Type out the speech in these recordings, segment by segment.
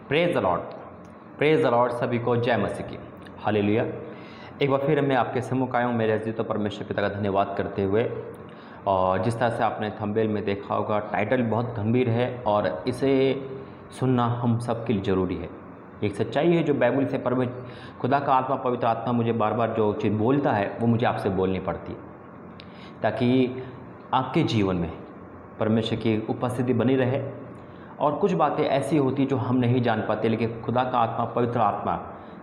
Praise the Lord, praise the Lord. सभी को जय मसीह की, हालेलुया। एक बार फिर मैं आपके सम्मुख आया हूँ मेरे अजीज परमेश्वर पिता का धन्यवाद करते हुए। और जिस तरह से आपने थंबनेल में देखा होगा, टाइटल बहुत गंभीर है और इसे सुनना हम सब के लिए ज़रूरी है। एक सच्चाई है जो बाइबल से खुदा का आत्मा, पवित्र आत्मा मुझे बार बार जो चीज़ बोलता है वो मुझे आपसे बोलनी पड़ती है, ताकि आपके जीवन में परमेश्वर की उपस्थिति बनी रहे। और कुछ बातें ऐसी होती जो हम नहीं जान पाते, लेकिन खुदा का आत्मा, पवित्र आत्मा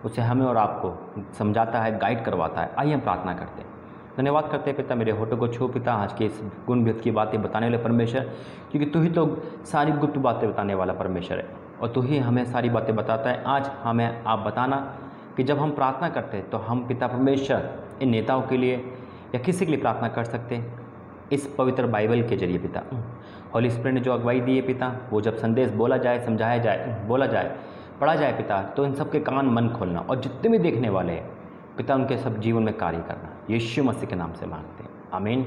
उसे हमें और आपको समझाता है, गाइड करवाता है। आइए हम प्रार्थना करते हैं। धन्यवाद करते हैं पिता, मेरे होठों को छू पिता, आज के इस गुण भेद की बातें बताने वाले परमेश्वर, क्योंकि तू ही तो सारी गुप्त बातें बताने वाला परमेश्वर है और तू ही हमें सारी बातें बताता है। आज हमें आप बताना कि जब हम प्रार्थना करते हैं तो हम पिता परमेश्वर इन नेताओं के लिए या किसी के लिए प्रार्थना कर सकते हैं इस पवित्र बाइबल के जरिए। पिता होली स्पिरिट ने जो अगुवाई दी है पिता, वो जब संदेश बोला जाए, समझाया जाए, बोला जाए, पढ़ा जाए पिता, तो इन सब के कान मन खोलना और जितने भी देखने वाले हैं पिता, उनके सब जीवन में कार्य करना। यीशु मसीह के नाम से मांगते हैं, आमीन।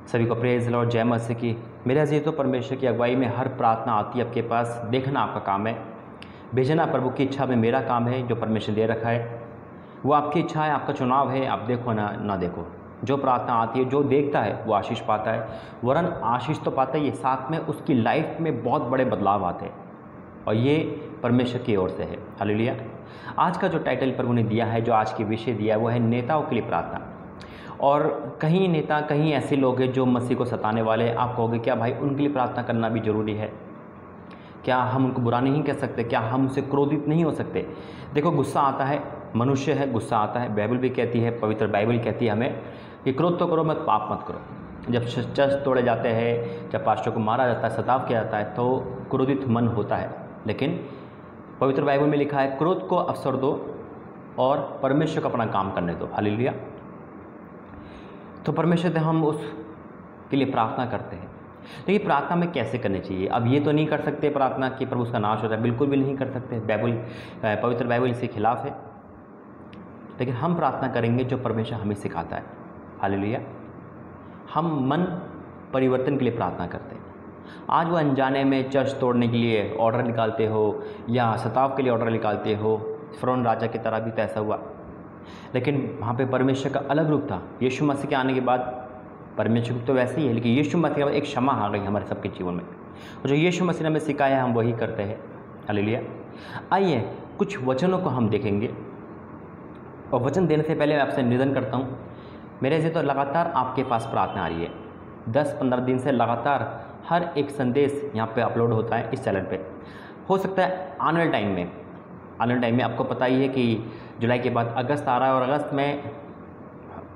सभी को प्रेज लॉर्ड, जय मसीह की। मेरे अजीज तो परमेश्वर की अगुवाई में हर प्रार्थना आती है आपके पास, देखना आपका काम है, भेजना प्रभु की इच्छा में मेरा काम है। जो परमेश्वर दे रखा है वो आपकी इच्छा है, आपका चुनाव है, आप देखो ना देखो। जो प्रार्थना आती है, जो देखता है वो आशीष पाता है, वरन आशीष तो पाता ही है, साथ में उसकी लाइफ में बहुत बड़े बदलाव आते हैं और ये परमेश्वर की ओर से है। हालेलुया। आज का जो टाइटल प्रभु ने दिया है, जो आज की विषय दिया है, वो है नेताओं के लिए प्रार्थना। और कहीं नेता, कहीं ऐसे लोग हैं जो मसीह को सताने वाले। आप कहोगे क्या भाई उनके लिए प्रार्थना करना भी ज़रूरी है? क्या हम उनको बुरा नहीं कह सकते? क्या हम उनसे क्रोधित नहीं हो सकते? देखो, गुस्सा आता है, मनुष्य है, गुस्सा आता है। बाइबल भी कहती है, पवित्र बाइबल कहती है हमें कि क्रोध तो करो मत, पाप मत करो। जब चर्च तोड़े जाते हैं, जब पास्टर को मारा जाता है, सताव किया जाता है, तो क्रोधित मन होता है। लेकिन पवित्र बाइबल में लिखा है क्रोध को अवसर दो और परमेश्वर को अपना काम करने दो। हालेलुया। तो परमेश्वर से हम उसके लिए प्रार्थना करते हैं। लेकिन प्रार्थना में कैसे करनी चाहिए? अब ये तो नहीं कर सकते प्रार्थना कि प्रभु उसका नाश होता है, बिल्कुल भी नहीं कर सकते। पवित्र बाइबल इसके खिलाफ है। लेकिन हम प्रार्थना करेंगे जो परमेश्वर हमें सिखाता है। हालेलुया। हम मन परिवर्तन के लिए प्रार्थना करते हैं। आज वो अनजाने में चर्च तोड़ने के लिए ऑर्डर निकालते हो या सताव के लिए ऑर्डर निकालते हो, फ़िरौन राजा की तरह भी तो ऐसा हुआ। लेकिन वहाँ पे परमेश्वर का अलग रूप था। यीशु मसीह के आने के बाद परमेश्वर तो वैसे ही है, लेकिन यीशु मसीह के बाद एक क्षमा आ गई हमारे सबके जीवन में। और जो यीशु मसीह ने हमें सिखाया है हम वही करते हैं। हालेलुया। आइए कुछ वचनों को हम देखेंगे। और वचन देने से पहले मैं आपसे निवेदन करता हूँ, मेरे से तो लगातार आपके पास प्रार्थना आ रही है। 10-15 दिन से लगातार हर एक संदेश यहाँ पे अपलोड होता है इस चैनल पे। हो सकता है आने वाले टाइम में आपको पता ही है कि जुलाई के बाद अगस्त आ रहा है और अगस्त में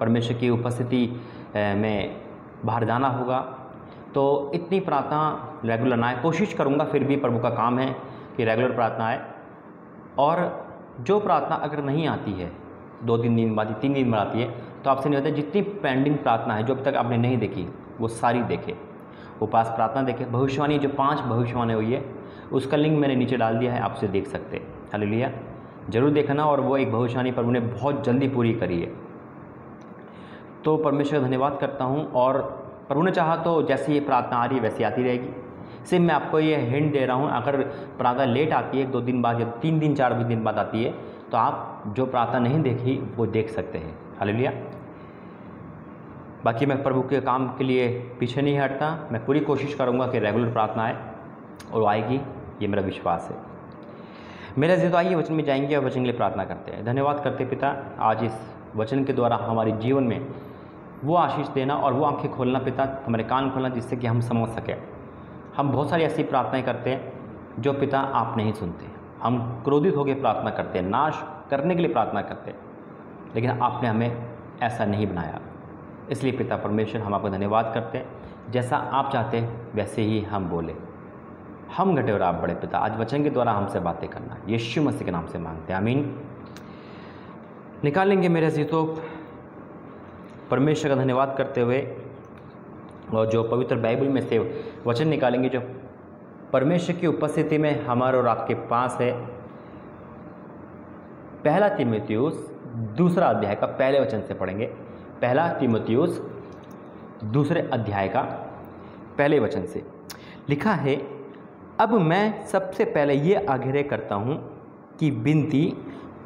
परमेश्वर की उपस्थिति में बाहर जाना होगा। तो इतनी प्रार्थना रेगुलर ना आए, कोशिश करूँगा, फिर भी प्रभु का काम है कि रेगुलर प्रार्थना आए। और जो प्रार्थना अगर नहीं आती है 2-3 दिन बाद, 3 दिन बाद आती है, तो आपसे नहीं होता, जितनी पेंडिंग प्रार्थना है जो अभी तक आपने नहीं देखी वो सारी देखे, उपास प्रार्थना देखे। भविष्यवाणी जो 5 भविष्यवाणी हुई है उसका लिंक मैंने नीचे डाल दिया है, आप उसे देख सकते हैं। हालेलुया। जरूर देखना। और वो एक भविष्यवाणी प्रभु ने बहुत जल्दी पूरी करी है। तो परमेश्वर का धन्यवाद करता हूँ। और प्रभु ने चाहा तो जैसे ये प्रार्थना आ रही है वैसी आती रहेगी। सिर्फ मैं आपको ये हिंट दे रहा हूँ, अगर प्रार्थना लेट आती है 2 दिन बाद या 3 दिन 4 दिन बाद आती है, तो आप जो प्रार्थना नहीं देखी वो देख सकते हैं। हालेलुया। बाकी मैं प्रभु के काम के लिए पीछे नहीं हटता। मैं पूरी कोशिश करूँगा कि रेगुलर प्रार्थना आए और आएगी, ये मेरा विश्वास है। मेरे जी तो आइए वचन में जाएंगे और वचन के लिए प्रार्थना करते हैं। धन्यवाद करते पिता, आज इस वचन के द्वारा हमारे जीवन में वो आशीष देना और वो आंखें खोलना पिता, हमारे कान खोलना, जिससे कि हम समझ सकें। हम बहुत सारी ऐसी प्रार्थनाएं करते हैं जो पिता आप नहीं सुनते। हम क्रोधित होकर प्रार्थना करते हैं, नाश करने के लिए प्रार्थना करते हैं, लेकिन आपने हमें ऐसा नहीं बनाया। इसलिए पिता परमेश्वर हम आपका धन्यवाद करते हैं। जैसा आप चाहते हैं वैसे ही हम बोले, हम घटे और आप बड़े पिता। आज वचन के द्वारा हमसे बातें करना, यीशु मसीह के नाम से मांगते हैं, आमीन। निकालेंगे मेरे अजीजों परमेश्वर का धन्यवाद करते हुए, और जो पवित्र बाइबल में से वचन निकालेंगे जो परमेश्वर की उपस्थिति में हमारे और आपके पास है। पहला तीमुथियुस 2 अध्याय का पहले वचन से पढ़ेंगे। पहला तीमुथियुस 2 अध्याय का पहले वचन से लिखा है, अब मैं सबसे पहले ये आग्रह करता हूँ कि विनती,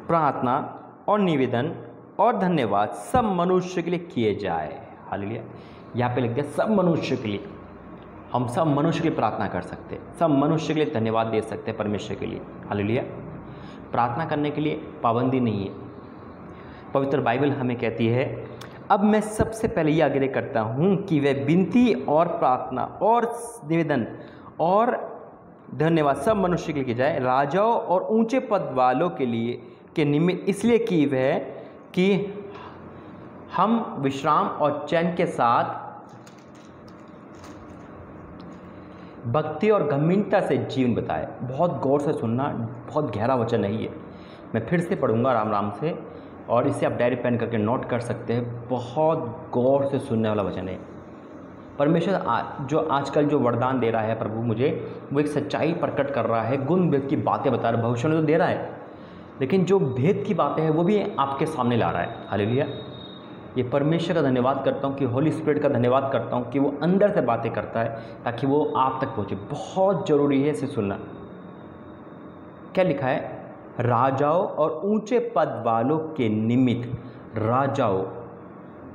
प्रार्थना और निवेदन और धन्यवाद सब मनुष्य के लिए किए जाए। हालेलुया। यहाँ पे लिख दिया सब मनुष्य के लिए। हम सब मनुष्य के लिए प्रार्थना कर सकते हैं, सब मनुष्य के लिए धन्यवाद दे सकते हैं परमेश्वर के लिए। हालेलुया। प्रार्थना करने के लिए पाबंदी नहीं है। पवित्र बाइबल हमें कहती है, अब मैं सबसे पहले ये आग्रह करता हूँ कि वह विनती और प्रार्थना और निवेदन और धन्यवाद सब मनुष्य के लिए की जाए, राजाओं और ऊंचे पद वालों के लिए के निमित्त इसलिए की वह कि हम विश्राम और चैन के साथ भक्ति और गंभीरता से जीवन बताए। बहुत गौर से सुनना, बहुत गहरा वचन नहीं है, मैं फिर से पढ़ूंगा आराम से, और इसे आप डायरी पेन करके नोट कर सकते हैं। बहुत गौर से सुनने वाला वचन है। परमेश्वर जो आजकल जो वरदान दे रहा है प्रभु मुझे, वो एक सच्चाई प्रकट कर रहा है, गुण भेद की बातें बता रहा है। भविष्य में तो दे रहा है, लेकिन जो भेद की बातें हैं वो भी आपके सामने ला रहा है। हालेलुया। ये परमेश्वर का धन्यवाद करता हूँ कि होली स्पिरिट का धन्यवाद करता हूँ कि वो अंदर से बातें करता है ताकि वो आप तक पहुँचे। बहुत ज़रूरी है इसे सुनना। क्या लिखा है? राजाओं और ऊंचे पद वालों के निमित्त। राजाओं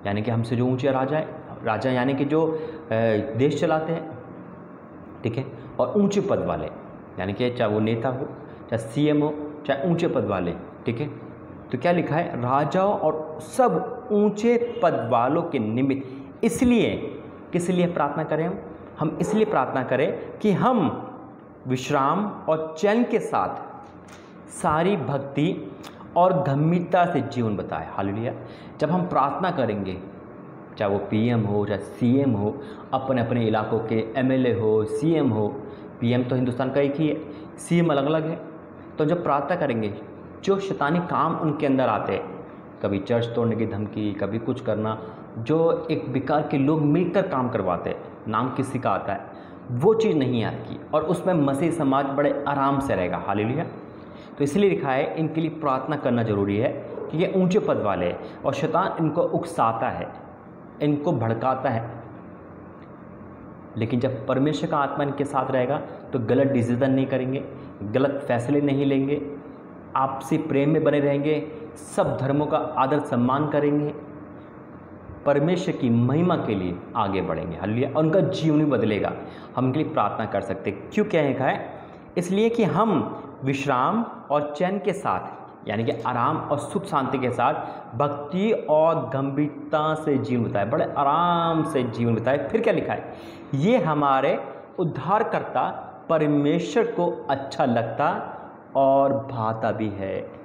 यानी कि हमसे जो ऊंचे राजा है, राजा यानी कि जो देश चलाते हैं, ठीक है, और ऊंचे पद वाले यानी कि चाहे वो नेता हो, चाहे सीएम हो, चाहे ऊंचे पद वाले, ठीक है। तो क्या लिखा है? राजाओं और सब ऊंचे पद वालों के निमित्त। इसलिए किस लिए प्रार्थना करें? हम इसलिए प्रार्थना करें कि हम विश्राम और चैन के साथ सारी भक्ति और गंभीरता से जीवन बताए। हालेलुया। जब हम प्रार्थना करेंगे, चाहे वो पीएम हो, चाहे सीएम हो, अपने अपने इलाकों के एमएलए हो, सीएम हो, पीएम तो हिंदुस्तान का एक ही है, सीएम अलग अलग है। तो जब प्रार्थना करेंगे, जो शैतानी काम उनके अंदर आते हैं, कभी चर्च तोड़ने की धमकी, कभी कुछ करना, जो एक बेकार के लोग मिलकर काम करवाते हैं, नाम किसी का आता है, वो चीज़ नहीं आती और उसमें मसीह समाज बड़े आराम से रहेगा। हालेलुया। तो इसलिए लिखा है इनके लिए प्रार्थना करना जरूरी है कि ये ऊंचे पद वाले हैं और शैतान इनको उकसाता है, इनको भड़काता है। लेकिन जब परमेश्वर का आत्मा इनके साथ रहेगा तो गलत डिसीजन नहीं करेंगे, गलत फैसले नहीं लेंगे, आपसी प्रेम में बने रहेंगे, सब धर्मों का आदर सम्मान करेंगे, परमेश्वर की महिमा के लिए आगे बढ़ेंगे। हालेलुया। और उनका जीवन भी बदलेगा। हम उनके लिए प्रार्थना कर सकते हैं। क्यों क्या लिखा है? इसलिए कि हम विश्राम और चैन के साथ यानी कि आराम और सुख शांति के साथ भक्ति और गंभीरता से जीवन बिताए, बड़े आराम से जीवन बिताए। फिर क्या लिखा है? ये हमारे उद्धारकर्ता परमेश्वर को अच्छा लगता और भाता भी है।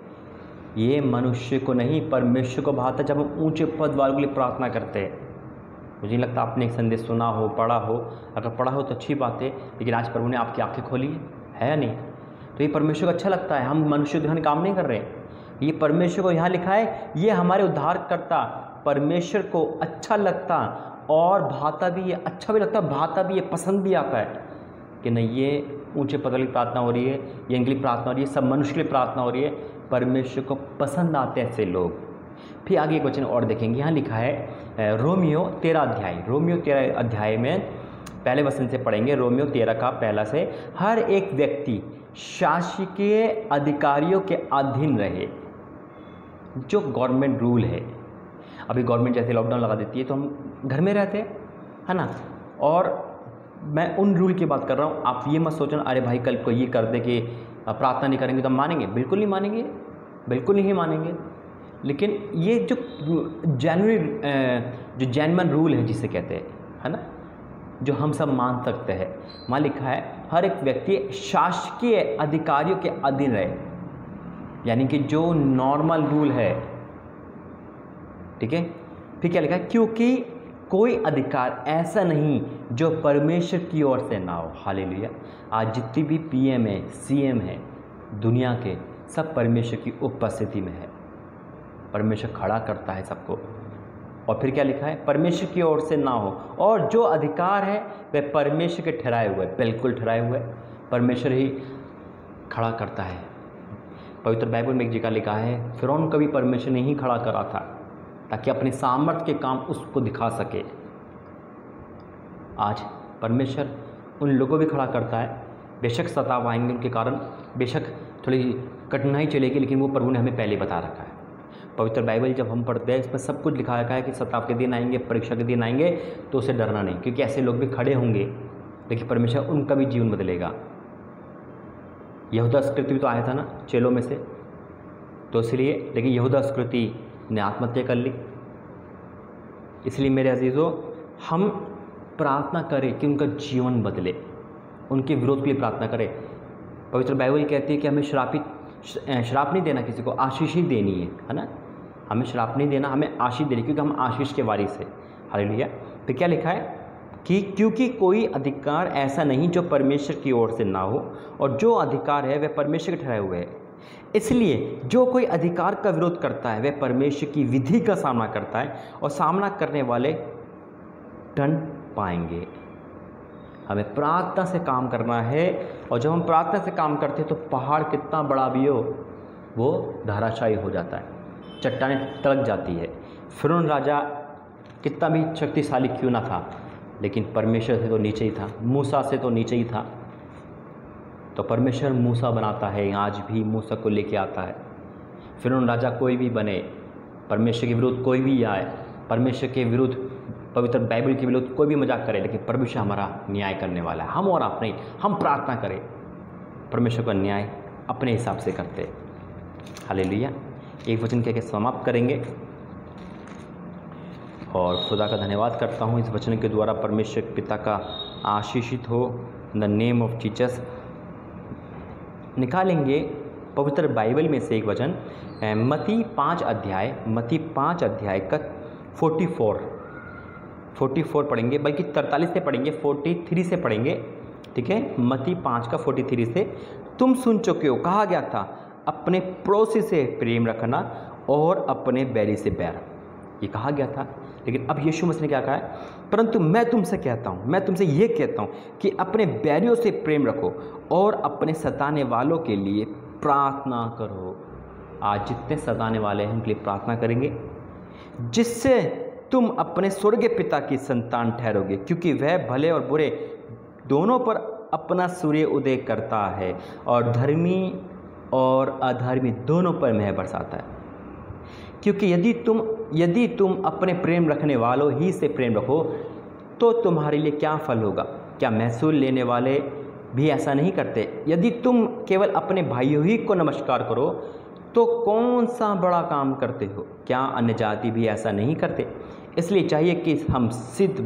ये मनुष्य को नहीं, परमेश्वर को भाता जब हम ऊंचे पद वालों के लिए प्रार्थना करते हैं। मुझे नहीं लगता आपने एक संदेश सुना हो, पढ़ा हो। अगर पढ़ा हो तो अच्छी बात है, लेकिन आज प्रभु ने आपकी आंखें खोली है या नहीं? तो ये परमेश्वर को अच्छा लगता है। हम मनुष्य दिखाने काम नहीं कर रहे हैं, ये परमेश्वर को यहाँ लिखा है, ये हमारे उद्धारकर्ता परमेश्वर को अच्छा लगता और भाता भी, ये अच्छा भी लगता, भाता भी, ये पसंद भी आता है कि नहीं ये ऊंचे पद वाली प्रार्थना हो रही है, ये इनके लिए प्रार्थना हो रही है, सब मनुष्य के लिए प्रार्थना हो रही है, परमेश्वर को पसंद आते हैं ऐसे लोग। फिर आगे एक वचन और देखेंगे, यहाँ लिखा है रोमियो 13 अध्याय, रोमियो 13 अध्याय में पहले वचन से पढ़ेंगे, रोमियो 13 का पहला से। हर एक व्यक्ति शासकीय अधिकारियों के अधीन रहे। जो गवर्नमेंट रूल है, अभी गवर्नमेंट जैसे लॉकडाउन लगा देती है तो हम घर में रहते हैं, है ना, और मैं उन रूल की बात कर रहा हूँ। आप ये मत सोचना अरे भाई कल को ये कर दे कि प्रार्थना नहीं करेंगे तो हम मानेंगे। बिल्कुल नहीं मानेंगे, बिल्कुल नहीं मानेंगे। लेकिन ये जो जेन्युइन रूल है जिसे कहते हैं, है ना, जो हम सब मान सकते हैं, वहाँ लिखा है हर एक व्यक्ति शासकीय अधिकारियों के अधीन रहे, यानी कि जो नॉर्मल रूल है, ठीक है। फिर क्या लिखा है? क्योंकि कोई अधिकार ऐसा नहीं जो परमेश्वर की ओर से ना हो। हालेलुया। आज जितनी भी पीएम है, सीएम है दुनिया के, सब परमेश्वर की उपस्थिति में है। परमेश्वर खड़ा करता है सबको। और फिर क्या लिखा है? परमेश्वर की ओर से ना हो, और जो अधिकार है वह परमेश्वर के ठहराए हुए, बिल्कुल ठहराए हुए परमेश्वर ही खड़ा करता है। पवित्र बाइबल में एक जगह लिखा है फिरौन कभी परमेश्वर ने ही खड़ा करा था ताकि अपने सामर्थ्य के काम उसको दिखा सके। आज परमेश्वर उन लोगों भी खड़ा करता है बेशक सताव आएंगे उनके कारण, बेशक थोड़ी कठिनाई चलेगी, लेकिन वो प्रभु ने हमें पहले बता रखा है। पवित्र बाइबल जब हम पढ़ते हैं इसमें सब कुछ लिखा रखा है कि सताव के दिन आएंगे, परीक्षा के दिन आएंगे, तो उसे डरना नहीं, क्योंकि ऐसे लोग भी खड़े होंगे, लेकिन परमेश्वर उनका भी जीवन बदलेगा। यहूदा इस्करियोती भी तो आया था ना चेलों में से, तो इसलिए, लेकिन यहूदा इस्करियोती ने आत्महत्या कर ली। इसलिए मेरे अजीज़ों, हम प्रार्थना करें कि उनका जीवन बदले, उनके विरोध के लिए प्रार्थना करें। पवित्र बाइबल कहती है कि हमें श्राप नहीं देना, किसी को आशीष ही देनी है ना। हमें श्राप नहीं देना, हमें आशीष देनी, क्योंकि हम आशीष के वारिस हैं। हालेलुया। फिर क्या लिखा है कि क्योंकि कोई अधिकार ऐसा नहीं जो परमेश्वर की ओर से ना हो, और जो अधिकार है वह परमेश्वर के ठहराए हुए है। इसलिए जो कोई अधिकार का विरोध करता है वह परमेश्वर की विधि का सामना करता है, और सामना करने वाले दंड पाएंगे। हमें प्रार्थना से काम करना है, और जब हम प्रार्थना से काम करते हैं तो पहाड़ कितना बड़ा भी हो वो धराशायी हो जाता है, चट्टानें तलक जाती है। फिरौन राजा कितना भी शक्तिशाली क्यों ना था, लेकिन परमेश्वर से तो नीचे ही था, मूसा से तो नीचे ही था। तो परमेश्वर मूसा बनाता है, आज भी मूसा को लेके आता है। फिरौन राजा कोई भी बने, परमेश्वर के विरुद्ध कोई भी आए, परमेश्वर के विरुद्ध, पवित्र बाइबल के विरुद्ध कोई भी मजाक करे, लेकिन परमेश्वर हमारा न्याय करने वाला है। हम और आप नहीं, हम प्रार्थना करें, परमेश्वर का न्याय अपने हिसाब से करते। हालेलुया। एक वचन कह के समाप्त करेंगे, और खुदा का धन्यवाद करता हूँ इस वचन के द्वारा। परमेश्वर पिता का आशीषित हो। In the name of Jesus. निकालेंगे पवित्र बाइबल में से एक वचन, मत्ती 5 अध्याय का 44 पढ़ेंगे, बल्कि 43 से पढ़ेंगे, 43 से पढ़ेंगे। ठीक है, मत्ती 5 का 43 से। तुम सुन चुके हो, कहा गया था अपने पड़ोसी से प्रेम रखना और अपने बैरी से बैर, ये कहा गया था। लेकिन अब यीशु मसीह ने क्या कहा है, परंतु मैं तुमसे ये कहता हूँ कि अपने बैरियों से प्रेम रखो और अपने सताने वालों के लिए प्रार्थना करो। आज जितने सताने वाले हैं उनके लिए प्रार्थना करेंगे, जिससे तुम अपने स्वर्गीय पिता की संतान ठहरोगे, क्योंकि वह भले और बुरे दोनों पर अपना सूर्य उदय करता है और धर्मी और अधर्मी दोनों पर मेंह बरसाता है। क्योंकि यदि तुम अपने प्रेम रखने वालों ही से प्रेम रखो तो तुम्हारे लिए क्या फल होगा? क्या महसूल लेने वाले भी ऐसा नहीं करते? यदि तुम केवल अपने भाइयों ही को नमस्कार करो तो कौन सा बड़ा काम करते हो? क्या अन्य जाति भी ऐसा नहीं करते? इसलिए चाहिए कि हम सिद्ध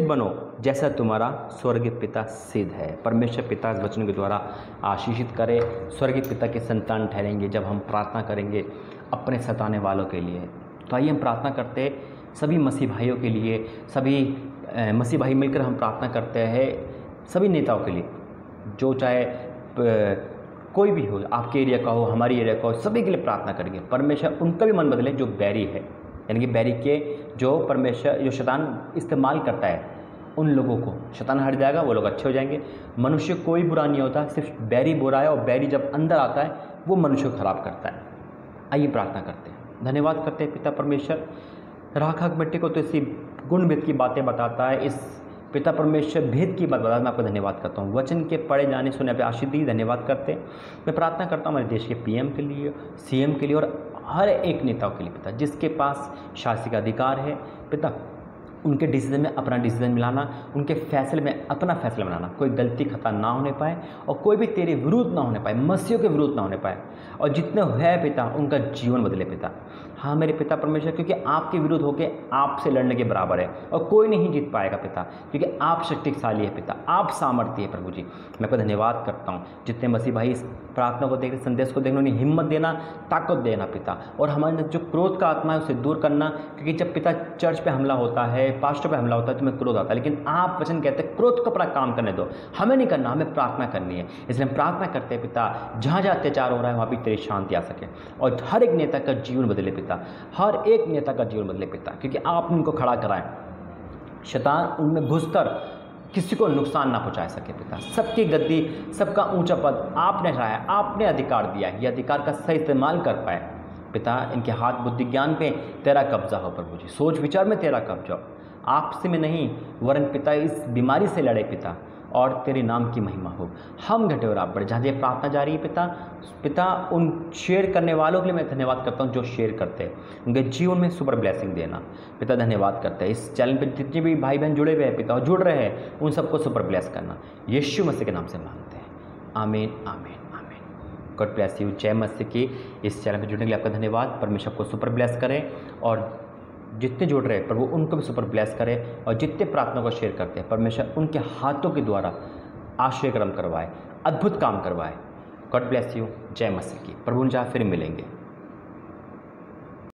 बनो जैसा तुम्हारा स्वर्गीय पिता सिद्ध है। परमेश्वर पिता इस वचन के द्वारा आशीषित करे, स्वर्गीय पिता के संतान ठहरेंगे जब हम प्रार्थना करेंगे अपने सताने वालों के लिए। तो आइए हम प्रार्थना करते सभी मसीह भाइयों के लिए, सभी मसीह भाई मिलकर हम प्रार्थना करते हैं सभी नेताओं के लिए, जो चाहे कोई भी हो, आपके एरिया का हो, हमारी एरिया का हो, सभी के लिए प्रार्थना करेंगे। परमेश्वर उनका भी मन बदले जो बैरी है, यानी कि बैरी के जो शैतान इस्तेमाल करता है, उन लोगों को शैतान हट जाएगा, वो लोग अच्छे हो जाएंगे। मनुष्य कोई बुरा नहीं होता, सिर्फ बैरी बुरा है, और बैरी जब अंदर आता है वो मनुष्य को खराब करता है। आइए प्रार्थना करते हैं। धन्यवाद करते हैं पिता परमेश्वर, राख बेटे को तो इसी गुण भेद की बातें बताता है, इस पिता परमेश्वर भेद की बात बताता है। मैं आपको धन्यवाद करता हूँ, वचन के पढ़े जाने सुने पे आशीष दी। धन्यवाद करते हैं। मैं प्रार्थना करता हूँ हमारे देश के पीएम के लिए, सीएम के लिए और हर एक नेताओं के लिए पिता, जिसके पास शासकीय अधिकार है पिता, उनके डिसीजन में अपना डिसीजन मिलाना, उनके फैसले में अपना फैसला बनाना, कोई गलती खता ना होने पाए और कोई भी तेरे विरुद्ध ना होने पाए, मसीहों के विरुद्ध ना होने पाए, और जितने है पिता उनका जीवन बदले पिता। हाँ मेरे पिता परमेश्वर, क्योंकि आपके विरुद्ध होकर आपसे लड़ने के बराबर है और कोई नहीं जीत पाएगा पिता, क्योंकि आप शक्तिशाली है पिता, आप सामर्थ्य है प्रभु जी। मैं आपका धन्यवाद करता हूँ। जितने मसीह भाई इस प्रार्थना को देख, संदेश को देखने, उन्हें हिम्मत देना, ताकत देना पिता, और हमारे जो क्रोध का आत्मा है उसे दूर करना, क्योंकि जब पिता चर्च पे हमला होता है, पास्टर पे हमला होता है, तुम्हें क्रोध आता है, लेकिन आप वचन कहते हैं क्रोध को अपना काम करने दो, हमें नहीं करना, हमें प्रार्थना करनी है। इसलिए हम प्रार्थना करते हैं पिता, जहाँ जहाँ अत्याचार हो रहा है वहाँ भी तेरी शांति आ सके और हर एक नेता का जीवन बदले पिता, हर एक नेता का जीवन बदले पिता, क्योंकि आपने उनको खड़ा कराएं, शैतान उनमें घुसकर किसी को नुकसान ना पहुंचा सके पिता। सबकी गद्दी, सबका ऊंचा पद आपने चाहा, आपने अधिकार दिया, ये अधिकार का सही इस्तेमाल कर पाए पिता। इनके हाथ बुद्धि ज्ञान पे तेरा कब्जा हो प्रभु जी, सोच विचार में तेरा कब्जा हो, आपसे में नहीं वरन पिता इस बीमारी से लड़े पिता, और तेरे नाम की महिमा हो। हम घटे और आप बढ़े। जहाँ ये प्रार्थना जारी है पिता उन शेयर करने वालों के लिए मैं धन्यवाद करता हूँ जो शेयर करते हैं, उनके जीवन में सुपर ब्लेसिंग देना। पिता धन्यवाद करते हैं इस चैनल पर जितने भी भाई बहन जुड़े हुए हैं पिता और जुड़ रहे हैं उन सबको सुपर ब्लेस करना, यीशु मसीह के नाम से मांगते हैं, आमीन आमीन आमीन। God bless you. जय मसीह की। इस चैनल पर जुड़ने के लिए आपका धन्यवाद। परमेश्वर को सुपर ब्लेस करें और जितने जुड़ रहे हैं प्रभु उनको भी सुपर ब्लेस करे और जितने प्रार्थना को शेयर करते हैं परमेश्वर उनके हाथों के द्वारा आश्चर्य कर्म करवाए, अद्भुत काम करवाए। God bless you. जय मसीह की। प्रभु जहाँ फिर मिलेंगे।